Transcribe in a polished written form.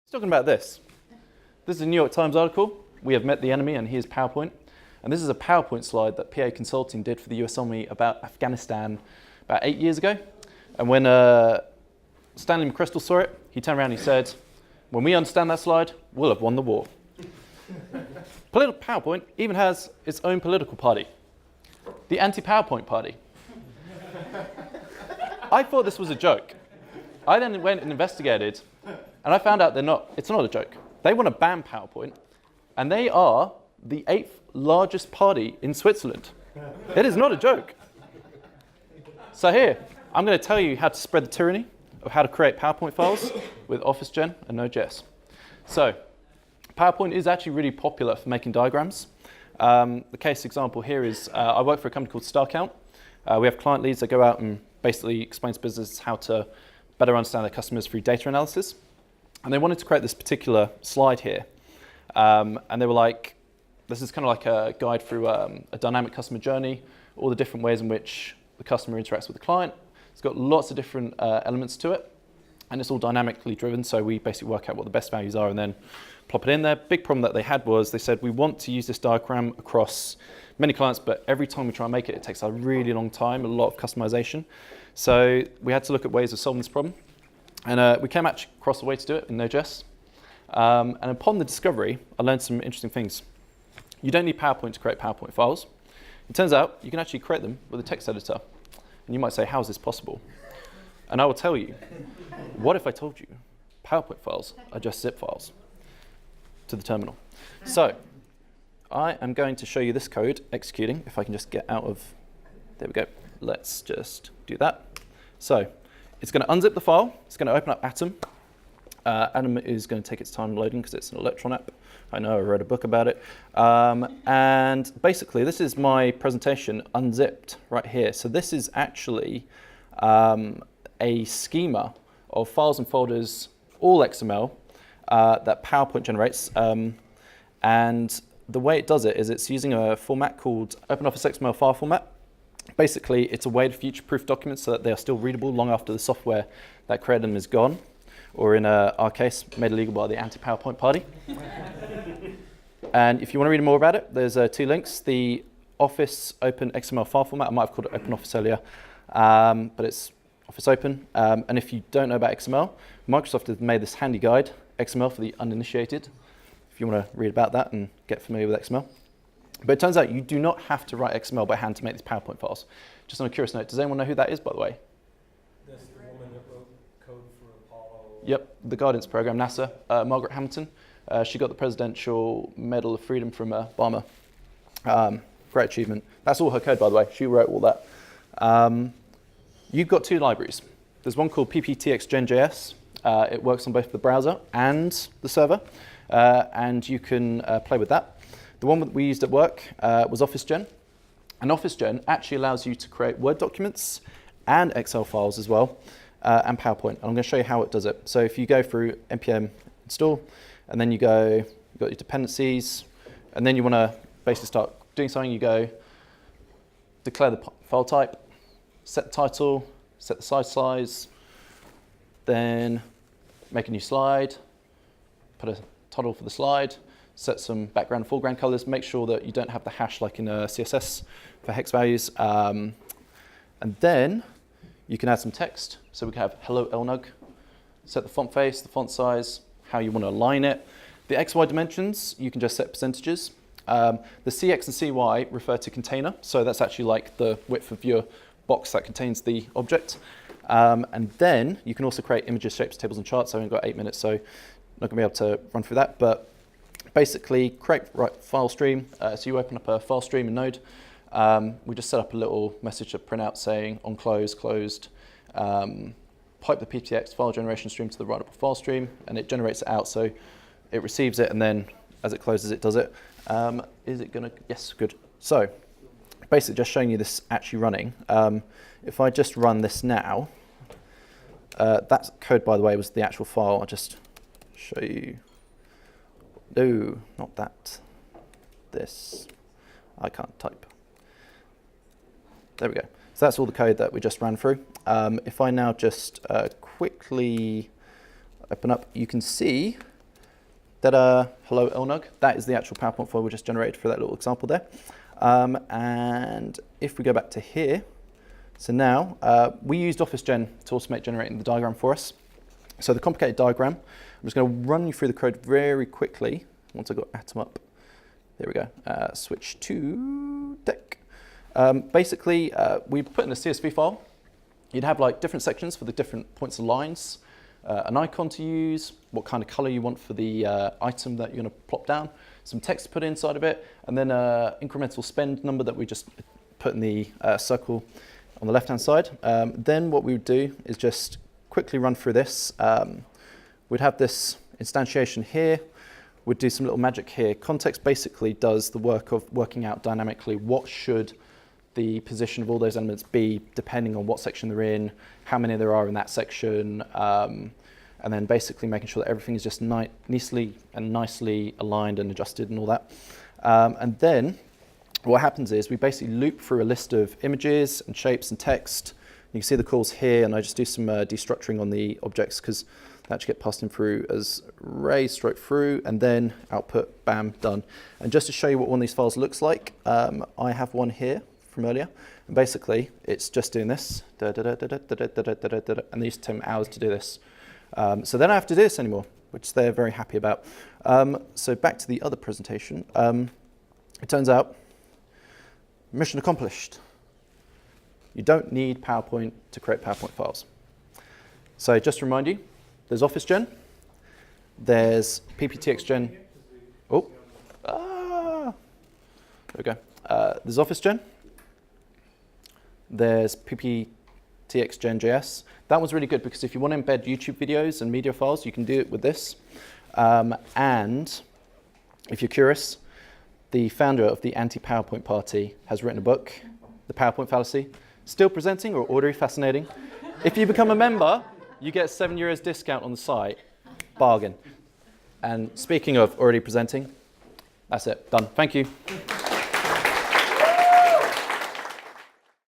He's talking about this. This is a New York Times article. We have met the enemy, and here's PowerPoint. And this is a PowerPoint slide that PA Consulting did for the US Army about Afghanistan about 8 years ago. And when Stanley McChrystal saw it, he turned around and he said, when we understand that slide, we'll have won the war. PowerPoint even has its own political party, the anti-PowerPoint party. I thought this was a joke. I then went and investigated, and I found out it's not a joke. They want to ban PowerPoint, and they are the 8th largest party in Switzerland. It is not a joke. So here, I'm going to tell you how to spread the tyranny of how to create PowerPoint files with Officegen and Node.js. So PowerPoint is actually really popular for making diagrams. The case example here is I work for a company called StarCount. We have client leads that go out and basically explain to businesses how to better understand their customers through data analysis. And they wanted to create this particular slide here. And they were like, this is kind of like a guide through a dynamic customer journey, all the different ways in which the customer interacts with the client. It's got lots of different elements to it, and it's all dynamically driven, so we basically work out what the best values are and then plop it in there. Big problem that they had was they said, we want to use this diagram across many clients, but every time we try and make it, it takes a really long time, a lot of customization. So we had to look at ways of solving this problem. And we came actually across a way to do it in Node.js. And upon the discovery, I learned some interesting things. You don't need PowerPoint to create PowerPoint files. It turns out you can actually create them with a text editor. And you might say, how is this possible? And I will tell you, what if I told you PowerPoint files are just zip files to the terminal? So I am going to show you this code executing, if I can just get out of, there we go. Let's just do that. So it's going to unzip the file. It's going to open up Atom. Atom is going to take its time loading because it's an Electron app. I know, I read a book about it. And basically, this is my presentation unzipped right here. So this is actually a schema of files and folders, all XML, that PowerPoint generates. And the way it does it is it's using a format called OpenOffice XML file format. Basically, it's a way to future-proof documents so that they are still readable long after the software that created them is gone, or in our case, made illegal by the anti-PowerPoint party. And if you want to read more about it, there's 2 links. The Office Open XML file format, I might have called it OpenOffice earlier, but it's Office Open. And if you don't know about XML, Microsoft has made this handy guide, XML for the uninitiated, if you want to read about that and get familiar with XML. But it turns out you do not have to write XML by hand to make these PowerPoint files. Just on a curious note, does anyone know who that is, by the way? That's the woman that wrote code for Apollo. Yep, the guidance program, NASA, Margaret Hamilton. She got the Presidential Medal of Freedom from Obama. Great achievement. That's all her code, by the way. She wrote all that. You've got 2 libraries. There's one called pptxgen.js. It works on both the browser and the server, and you can play with that. The one that we used at work was Officegen. And Officegen actually allows you to create Word documents and Excel files as well, and PowerPoint. And I'm going to show you how it does it. So if you go through npm install, and then you've got your dependencies, and then you want to basically start doing something, you go declare the file type, set the title, set the size, then make a new slide, put a title for the slide, set some background and foreground colors, make sure that you don't have the hash like in CSS for hex values. And then you can add some text. So we can have hello LNUG, set the font face, the font size, how you want to align it. The XY dimensions, you can just set percentages. The CX and CY refer to container. So that's actually like the width of your box that contains the object. And then you can also create images, shapes, tables, and charts. I've only got 8 minutes, so not going to be able to run through that. But basically, create file stream. So you open up a file stream in Node. We just set up a little message to print out saying on close, closed. Pipe the PTX file generation stream to the writable file stream, and it generates it out. So it receives it, and then as it closes, it does it. Is it going to? Yes, good. So basically, just showing you this actually running. If I just run this now, that code, by the way, was the actual file. I'll just show you. No, not that. This. I can't type. There we go. So that's all the code that we just ran through. If I now just quickly open up, you can see hello LNUG. That is the actual PowerPoint file we just generated for that little example there. And if we go back to here, so now we used Officegen to automate generating the diagram for us. So the complicated diagram, I'm just going to run you through the code very quickly once I've got Atom up. There we go. Switch to deck. Basically, we put in a CSV file. You'd have like different sections for the different points and lines, an icon to use, what kind of color you want for the item that you're going to plop down, some text to put inside of it, and then an incremental spend number that we just put in the circle on the left-hand side. Then what we would do is just quickly run through this. We'd have this instantiation here. We'd do some little magic here. Context basically does the work of working out dynamically what should the position of all those elements be depending on what section they're in, how many there are in that section, and then basically making sure that everything is just nicely aligned and adjusted and all that. And then what happens is we basically loop through a list of images and shapes and text. You can see the calls here, and I just do some destructuring on the objects because they actually get passed in through as array stroke through, and then output, bam, done. And just to show you what one of these files looks like, I have one here from earlier, and basically it's just doing this, and they used to take hours to do this. So they don't have to do this anymore, which they're very happy about. So back to the other presentation. It turns out, mission accomplished. You don't need PowerPoint to create PowerPoint files. So just to remind you, there's Officegen, there's PPTXgen. There we go. There's Officegen, there's PPTXgen.js. That one's really good because if you want to embed YouTube videos and media files, you can do it with this. And if you're curious, the founder of the anti-PowerPoint party has written a book, The PowerPoint Fallacy. Still presenting or already fascinating? If you become a member, you get €7 discount on the site. Bargain. And speaking of already presenting, that's it. Done. Thank you.